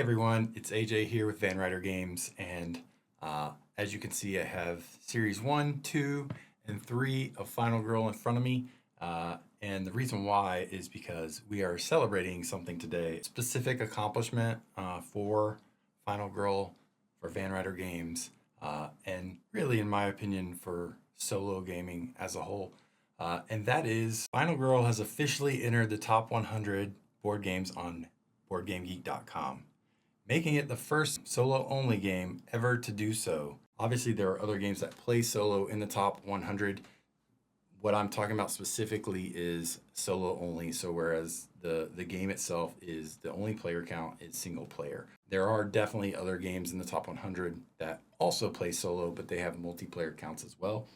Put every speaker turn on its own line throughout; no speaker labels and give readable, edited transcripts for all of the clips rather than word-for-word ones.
Everyone, it's AJ here with Van Ryder Games, and as you can see, I have Series 1, 2, and 3 of Final Girl in front of me. And the reason why is because we are celebrating something today, specific accomplishment for Final Girl, for Van Ryder Games, and really, in my opinion, for solo gaming as a whole. And that is Final Girl has officially entered the top 100 board games on BoardGameGeek.com, making it the first solo-only game ever to do so. Obviously, there are other games that play solo in the top 100. What I'm talking about specifically is solo only. So whereas the game itself is the only player count is single player. There are definitely other games in the top 100 that also play solo, but they have multiplayer counts as well.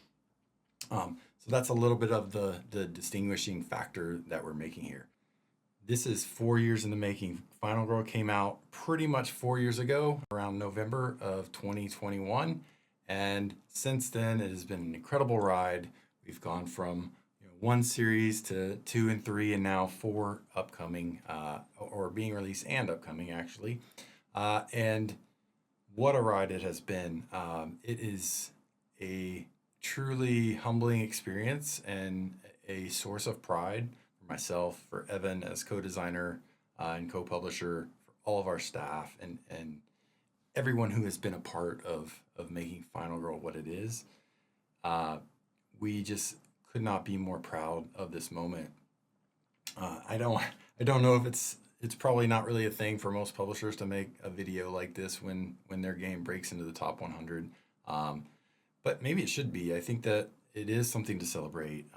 So that's a little bit of the distinguishing factor that we're making here. This is 4 years in the making. Final Girl came out pretty much 4 years ago, around November of 2021. And since then, it has been an incredible ride. We've gone from one series to 2 and 3, and now 4 upcoming, or being released and upcoming, actually. And what a ride it has been. It is a truly humbling experience and a source of pride for myself, for Evan as co-designer and co-publisher, for all of our staff, and everyone who has been a part of making Final Girl what it is. We just could not be more proud of this moment. I don't know if it's probably not really a thing for most publishers to make a video like this when their game breaks into the top 100. But maybe it should be. I think that it is something to celebrate.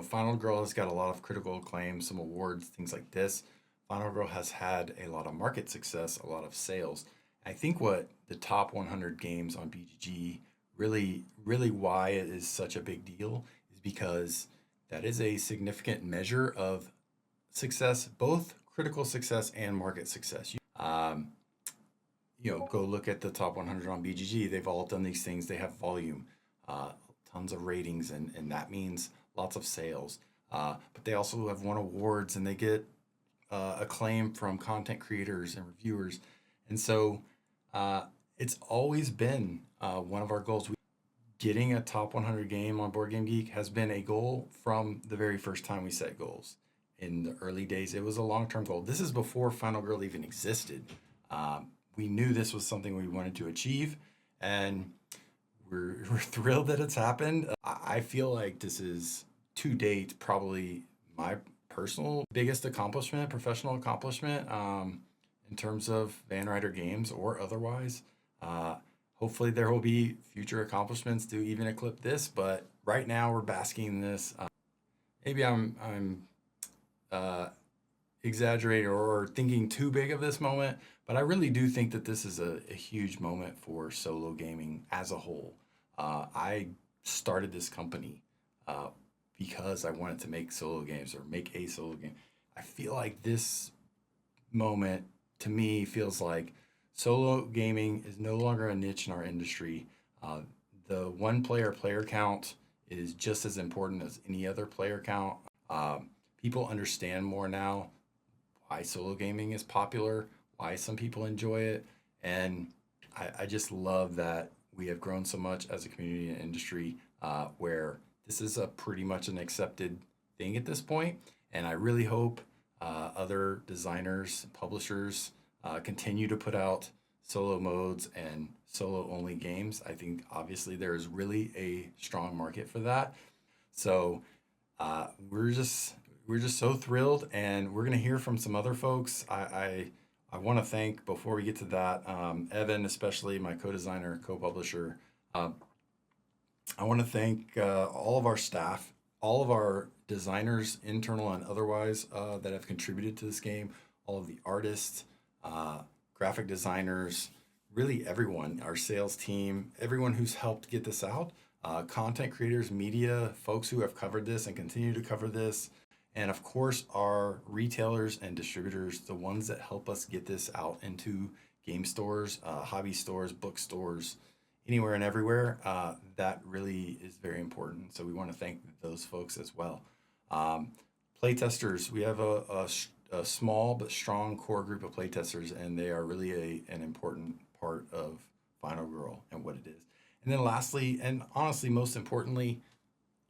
Final Girl has got a lot of critical acclaim, some awards, things like this. Final Girl has had a lot of market success, a lot of sales. I think what the top 100 games on BGG really why it is such a big deal is because that is a significant measure of success, both critical success and market success. Go look at the top 100 on BGG. They've all done these things. They have volume, tons of ratings, and that means lots of sales. But they also have won awards, and they get acclaim from content creators and reviewers. And so it's always been one of our goals. Getting a top 100 game on Board Game Geek has been a goal from the very first time we set goals. In the early days, it was a long-term goal. This is before Final Girl even existed. We knew this was something we wanted to achieve, and we're thrilled that it's happened. I feel like this is, to date, probably my personal biggest accomplishment, professional accomplishment, in terms of Van Ryder Games or otherwise. Hopefully there will be future accomplishments to even eclipse this, but right now we're basking in this. Maybe I'm exaggerating or thinking too big of this moment, but I really do think that this is a huge moment for solo gaming as a whole. I started this company because I wanted to make solo games or make a solo game. I feel like this moment, to me, feels like solo gaming is no longer a niche in our industry. The one player count is just as important as any other player count. People understand more now why solo gaming is popular, why some people enjoy it. And I just love that we have grown so much as a community and industry where this is a pretty much an accepted thing at this point. And I really hope other designers, publishers continue to put out solo modes and solo only games. I think obviously there is really a strong market for that. So we're just so thrilled, and we're gonna hear from some other folks. I want to thank, before we get to that, Evan, especially my co-designer, co-publisher. I want to thank all of our staff, all of our designers, internal and otherwise, that have contributed to this game, all of the artists, graphic designers, really everyone, our sales team, everyone who's helped get this out, content creators, media, folks who have covered this and continue to cover this, and of course our retailers and distributors, the ones that help us get this out into game stores, hobby stores, bookstores, anywhere and everywhere. That really is very important. So we want to thank those folks as well. Playtesters, we have a a small but strong core group of playtesters, and they are really an important part of Final Girl and what it is. And then lastly, and honestly, most importantly,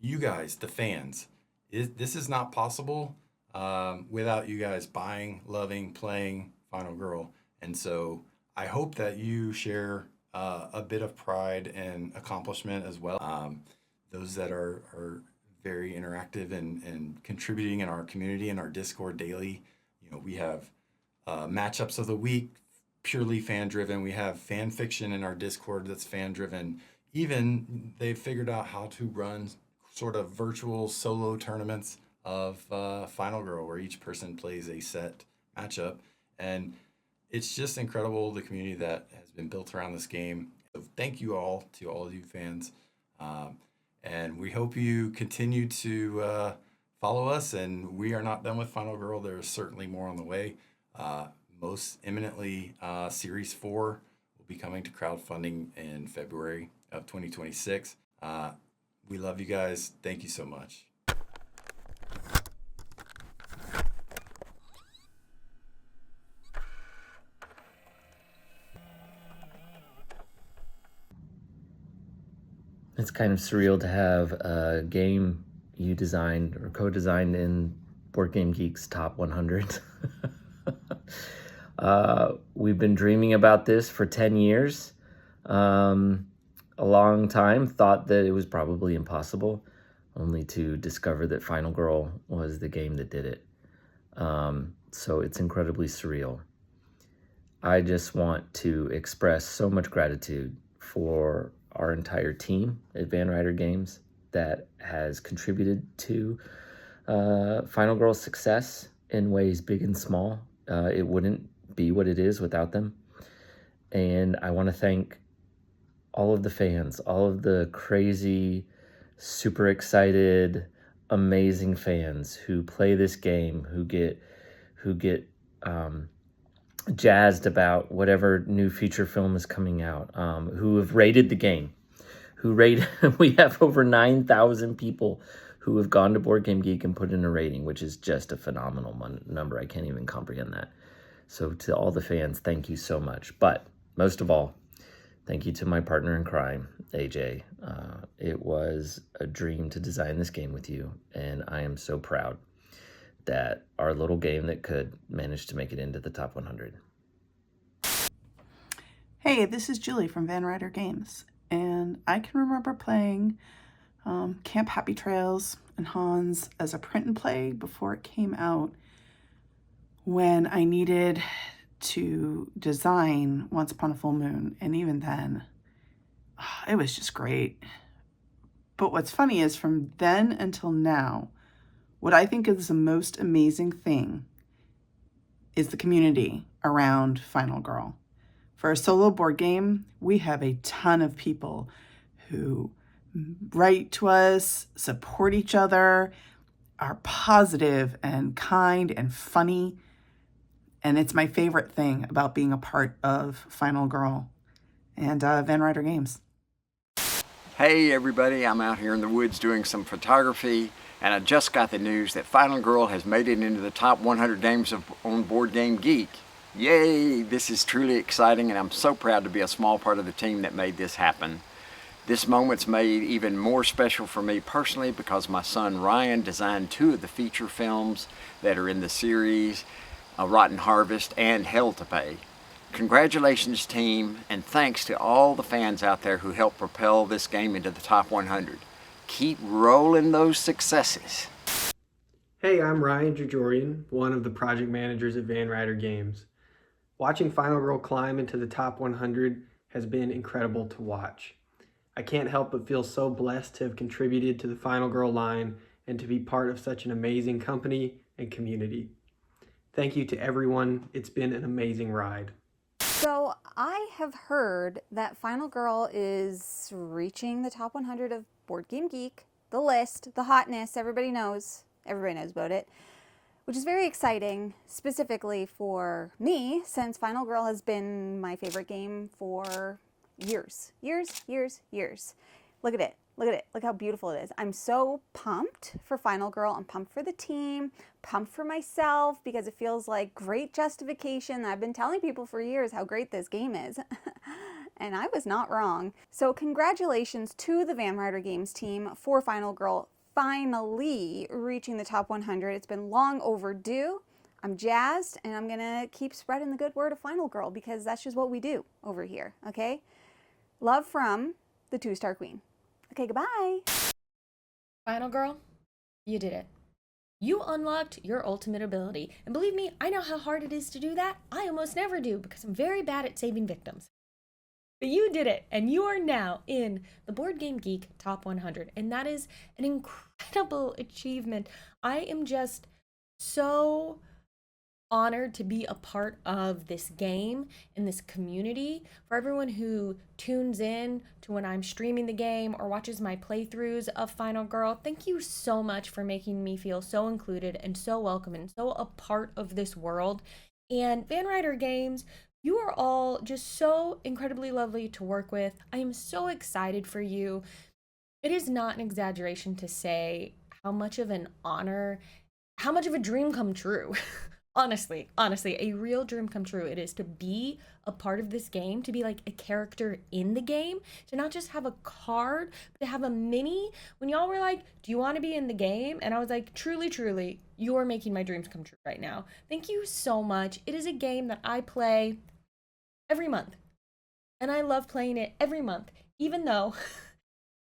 you guys, the fans. This is not possible without you guys buying, loving, playing Final Girl. And so I hope that you share a bit of pride and accomplishment as well. Those that are very interactive and contributing in our community and our Discord daily. You know, we have matchups of the week, purely fan driven. We have fan fiction in our Discord that's fan driven. Even they've figured out how to run sort of virtual solo tournaments of Final Girl where each person plays a set matchup. And it's just incredible the community that has been built around this game. So thank you all to all of you fans. And we hope you continue to follow us. And we are not done with Final Girl. There is certainly more on the way. Most imminently, Series 4 will be coming to crowdfunding in February of 2026. We love you guys. Thank you so much.
It's kind of surreal to have a game you designed or co-designed in Board Game Geeks Top 100. We've been dreaming about this for 10 years. A long time, thought that it was probably impossible, only to discover that Final Girl was the game that did it. So it's incredibly surreal. I just want to express so much gratitude for our entire team at Van Ryder Games that has contributed to Final Girl's success in ways big and small. It wouldn't be what it is without them. And I want to thank all of the fans, all of the crazy, super excited, amazing fans who play this game, who get jazzed about whatever new feature film is coming out, who have rated the game, we have over 9,000 people who have gone to Board Game Geek and put in a rating, which is just a phenomenal number. I can't even comprehend that. So to all the fans, thank you so much. But most of all, thank you to my partner in crime, AJ. It was a dream to design this game with you, and I am so proud that our little game that could manage to make it into the top 100.
Hey, this is Julie from Van Ryder Games, and I can remember playing Camp Happy Trails and Hans as a print and play before it came out when I needed to design Once Upon a Full Moon, and even then, it was just great. But what's funny is from then until now, what I think is the most amazing thing is the community around Final Girl. For a solo board game, we have a ton of people who write to us, support each other, are positive and kind and funny. And it's my favorite thing about being a part of Final Girl and Van Ryder Games.
Hey everybody, I'm out here in the woods doing some photography, and I just got the news that Final Girl has made it into the top 100 games on Board Game Geek. Yay! This is truly exciting, and I'm so proud to be a small part of the team that made this happen. This moment's made even more special for me personally because my son Ryan designed 2 of the feature films that are in the series, Rotten Harvest and Hell to Pay. Congratulations team, and thanks to all the fans out there who helped propel this game into the top 100. Keep rolling those successes.
Hey, I'm Ryan Jajorian, one of the project managers at Van Ryder Games. Watching Final Girl climb into the top 100 has been incredible to watch. I can't help but feel so blessed to have contributed to the Final Girl line and to be part of such an amazing company and community. Thank you to everyone. It's been an amazing ride.
So I have heard that Final Girl is reaching the top 100 of Board Game Geek, the list, the hotness, everybody knows about it, which is very exciting, specifically for me, since Final Girl has been my favorite game for years. Look at it. Look at it. Look how beautiful it is. I'm so pumped for Final Girl. I'm pumped for the team, pumped for myself because it feels like great justification. I've been telling people for years how great this game is. And I was not wrong. So congratulations to the Van Ryder Games team for Final Girl finally reaching the top 100. It's been long overdue. I'm jazzed, and I'm gonna keep spreading the good word of Final Girl because that's just what we do over here, okay? Love from the 2-Star Queen. Okay, goodbye.
Final Girl, you did it. You unlocked your ultimate ability. And believe me, I know how hard it is to do that. I almost never do because I'm very bad at saving victims. But you did it, and you are now in the Board Game Geek Top 100, and that is an incredible achievement. I am just so honored to be a part of this game and this community. For everyone who tunes in to when I'm streaming the game or watches my playthroughs of Final Girl, thank you so much for making me feel so included and so welcome and so a part of this world. And Van Ryder Games, you are all just so incredibly lovely to work with. I am so excited for you. It is not an exaggeration to say how much of an honor, how much of a dream come true. Honestly, a real dream come true it is to be a part of this game, to be like a character in the game, to not just have a card, but to have a mini. When y'all were like, do you want to be in the game? And I was like, truly, you are making my dreams come true right now. Thank you so much. It is a game that I play every month, and I love playing it every month, even though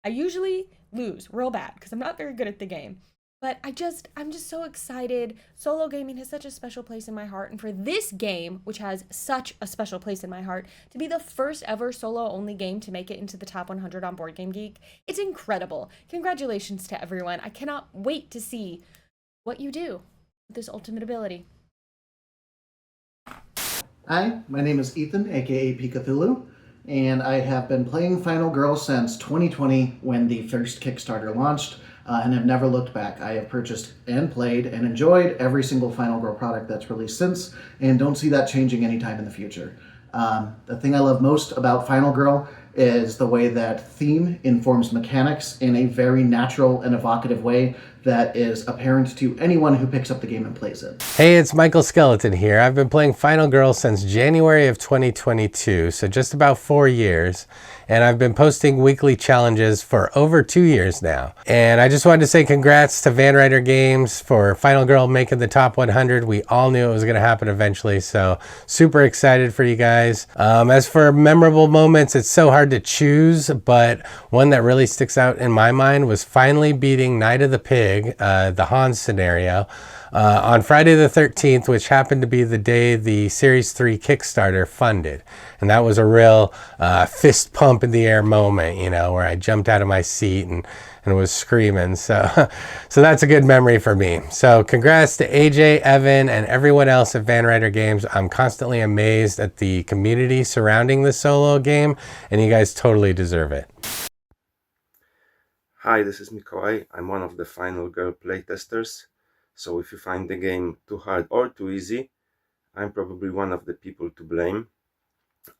I usually lose real bad because I'm not very good at the game. But I'm just so excited. Solo gaming has such a special place in my heart. And for this game, which has such a special place in my heart, to be the first ever solo-only game to make it into the top 100 on Board Game Geek, it's incredible. Congratulations to everyone. I cannot wait to see what you do with this ultimate ability.
Hi, my name is Ethan, aka Pikathulu, and I have been playing Final Girl since 2020 when the first Kickstarter launched. And have never looked back. I have purchased and played and enjoyed every single Final Girl product that's released since, and don't see that changing anytime in the future. The thing I love most about Final Girl is the way that theme informs mechanics in a very natural and evocative way that is apparent to anyone who picks up the game and plays it.
Hey, it's Michael Skeleton here. I've been playing Final Girl since January of 2022, so just about 4 years. And I've been posting weekly challenges for over 2 years now. And I just wanted to say congrats to Van Ryder Games for Final Girl making the top 100. We all knew it was going to happen eventually, so super excited for you guys. As for memorable moments, it's so hard to choose, but one that really sticks out in my mind was finally beating Night of the Pig, the Hans scenario, on Friday the 13th, which happened to be the day the Series 3 Kickstarter funded. And that was a real fist pump in the air moment, you know, where I jumped out of my seat and was screaming. So that's a good memory for me. So congrats to AJ, Evan, and everyone else at Van Ryder Games. I'm constantly amazed at the community surrounding the solo game, and you guys totally deserve it.
Hi, this is Mikołaj. I'm one of the Final Girl playtesters. So if you find the game too hard or too easy, I'm probably one of the people to blame.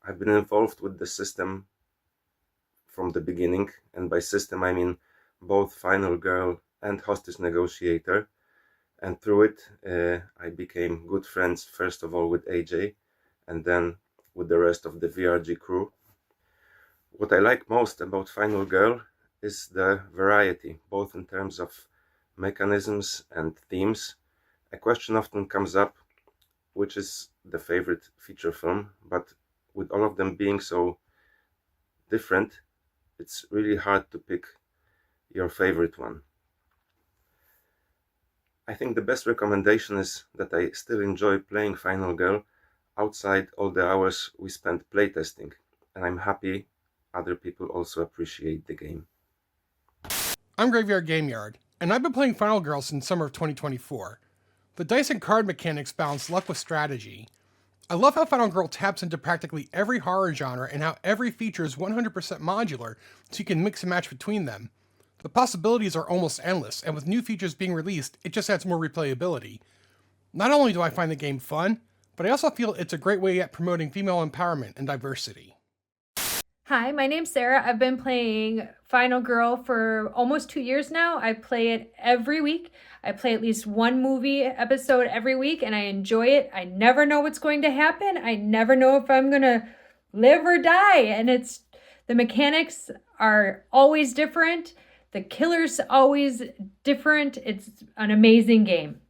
I've been involved with the system from the beginning, and by system I mean both Final Girl and Hostage Negotiator. And through it, I became good friends, first of all with AJ, and then with the rest of the VRG crew. What I like most about Final Girl is the variety, both in terms of mechanisms and themes. A question often comes up, which is the favorite feature film, but with all of them being so different, it's really hard to pick your favorite one. I think the best recommendation is that I still enjoy playing Final Girl outside all the hours we spent playtesting, and I'm happy other people also appreciate the game.
I'm Graveyard Gameyard, and I've been playing Final Girl since summer of 2024. The dice and card mechanics balance luck with strategy. I love how Final Girl taps into practically every horror genre and how every feature is 100% modular, so you can mix and match between them. The possibilities are almost endless, and with new features being released, it just adds more replayability. Not only do I find the game fun, but I also feel it's a great way at promoting female empowerment and diversity.
Hi, my name's Sarah. I've been playing Final Girl for almost 2 years now. I play it every week. I play at least one movie episode every week and I enjoy it. I never know what's going to happen. I never know if I'm going to live or die. And the mechanics are always different. The killer's always different. It's an amazing game.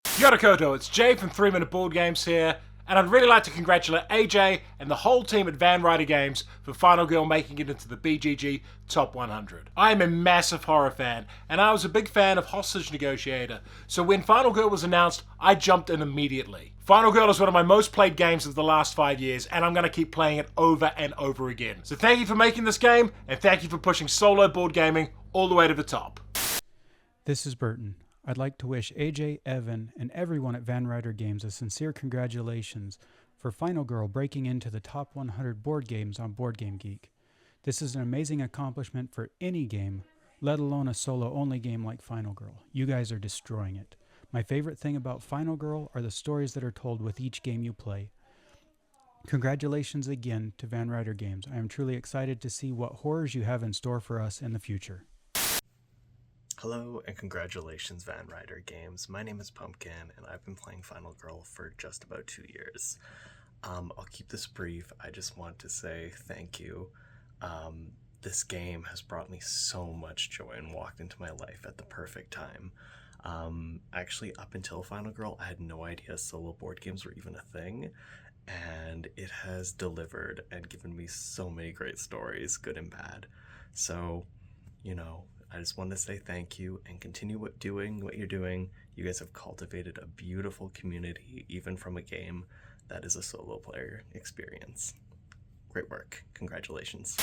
Yoda Koto, it's Jay from 3 Minute Board Games here, and I'd really like to congratulate AJ and the whole team at Van Ryder Games for Final Girl making it into the BGG Top 100. I am a massive horror fan, and I was a big fan of Hostage Negotiator, so when Final Girl was announced, I jumped in immediately. Final Girl is one of my most played games of the last 5 years, and I'm going to keep playing it over and over again. So thank you for making this game, and thank you for pushing solo board gaming all the way to the top.
This is Burton. I'd like to wish AJ, Evan, and everyone at Van Ryder Games a sincere congratulations for Final Girl breaking into the top 100 board games on Board Game Geek. This is an amazing accomplishment for any game, let alone a solo-only game like Final Girl. You guys are destroying it. My favorite thing about Final Girl are the stories that are told with each game you play. Congratulations again to Van Ryder Games. I am truly excited to see what horrors you have in store for us in the future.
Hello and congratulations Van Ryder Games. My name is Pumpkin and I've been playing Final Girl for just about 2 years. I'll keep this brief. I just want to say thank you. This game has brought me so much joy and walked into my life at the perfect time. Actually, up until Final Girl, I had no idea solo board games were even a thing, and it has delivered and given me so many great stories, good and bad. So, you know, I just want to say thank you and continue doing what you're doing. You guys have cultivated a beautiful community, even from a game that is a solo player experience. Great work. Congratulations.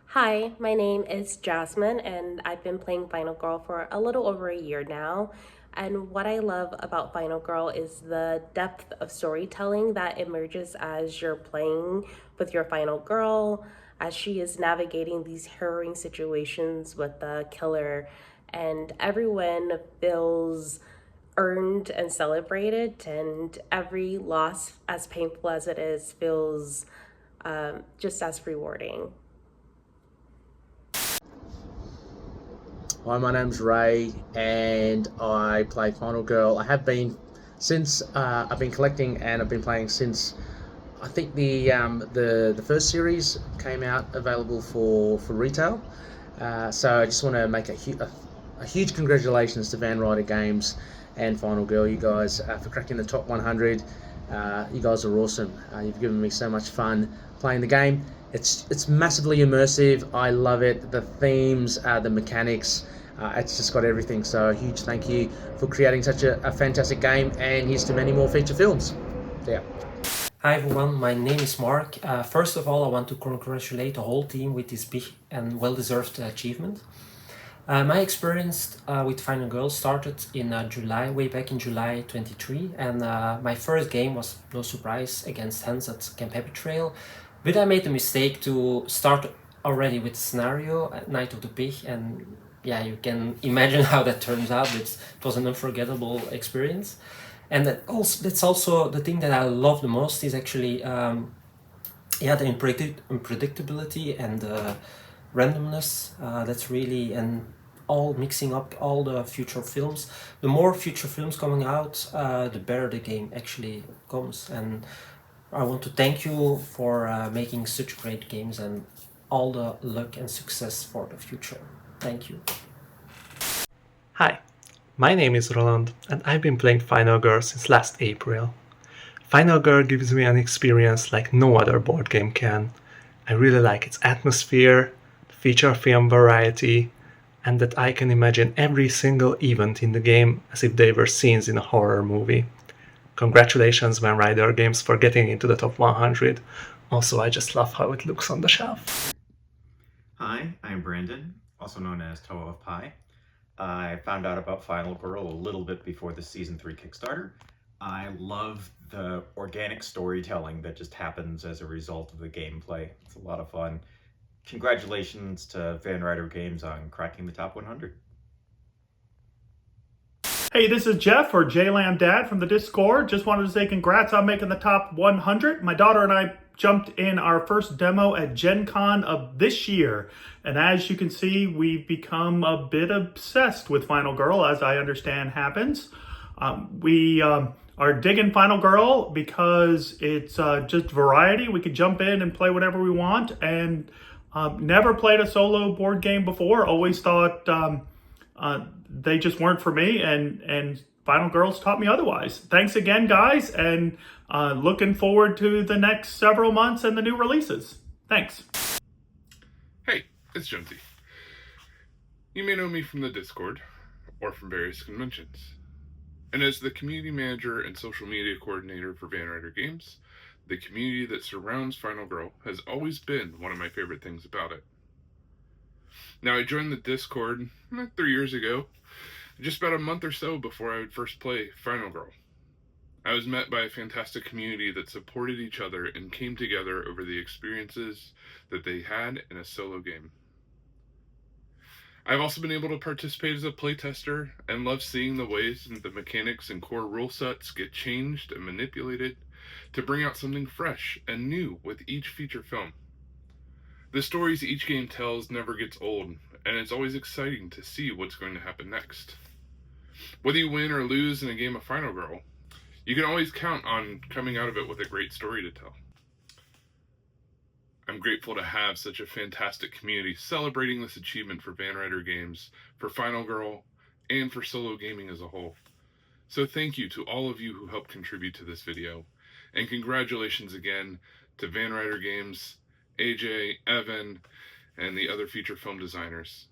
Hi, my name is Jasmine and I've been playing Final Girl for a little over a year now. And what I love about Final Girl is the depth of storytelling that emerges as you're playing with your final girl, as she is navigating these harrowing situations with the killer, and everyone feels earned and celebrated, and every loss, as painful as it is, feels just as rewarding.
Hi, my name's Ray and I play Final Girl. I have been since I've been collecting and I've been playing since I think the first series came out available for retail. So I just want to make a huge congratulations to Van Ryder Games and Final Girl, you guys, for cracking the top 100. You guys are awesome. You've given me so much fun playing the game. It's massively immersive. I love it. The themes, the mechanics, it's just got everything. So a huge thank you for creating such a fantastic game, and here's to many more feature films. Yeah.
Hi everyone, my name is Mark. First of all, I want to congratulate the whole team with this big and well-deserved achievement. My experience with Final Girl started in way back in July 23, and my first game was, no surprise, against Hans at Camp Happy Trail. But I made the mistake to start already with the scenario at Night of the Pig, and yeah, you can imagine how that turns out. It was an unforgettable experience. And that's also the thing that I love the most is actually the unpredictability and the randomness. That's really, and all mixing up all the future films. The more future films coming out, the better the game actually comes. And I want to thank you for making such great games, and all the luck and success for the future. Thank you.
Hi, my name is Roland and I've been playing Final Girl since last April. Final Girl gives me an experience like no other board game can. I really like its atmosphere, feature film variety, and that I can imagine every single event in the game as if they were scenes in a horror movie. Congratulations Van Ryder Games for getting into the top 100. Also, I just love how it looks on the shelf.
Hi, I'm Brandon, also known as Toa of Pie. I found out about Final Girl a little bit before the Season 3 Kickstarter. I love the organic storytelling that just happens as a result of the gameplay. It's a lot of fun. Congratulations to Van Ryder Games on cracking the top 100.
Hey, this is Jeff, or JLam Dad from the Discord. Just wanted to say congrats on making the top 100. My daughter and I jumped in our first demo at Gen Con of this year. And as you can see, we've become a bit obsessed with Final Girl, as I understand happens. We are digging Final Girl because it's just variety. We could jump in and play whatever we want, and never played a solo board game before. Always thought they just weren't for me, and Final Girls taught me otherwise. Thanks again, guys, and looking forward to the next several months and the new releases. Thanks.
Hey, it's Jonesy. You may know me from the Discord, or from various conventions. And as the community manager and social media coordinator for Van Ryder Games, the community that surrounds Final Girl has always been one of my favorite things about it. Now, I joined the Discord 3 years ago, just about a month or so before I would first play Final Girl. I was met by a fantastic community that supported each other and came together over the experiences that they had in a solo game. I've also been able to participate as a playtester and love seeing the ways that the mechanics and core rule sets get changed and manipulated to bring out something fresh and new with each feature film. The stories each game tells never gets old, and it's always exciting to see what's going to happen next. Whether you win or lose in a game of Final Girl, you can always count on coming out of it with a great story to tell. I'm grateful to have such a fantastic community celebrating this achievement for Van Ryder Games, for Final Girl, and for solo gaming as a whole. So thank you to all of you who helped contribute to this video, and congratulations again to Van Ryder Games, AJ, Evan, and the other feature film designers.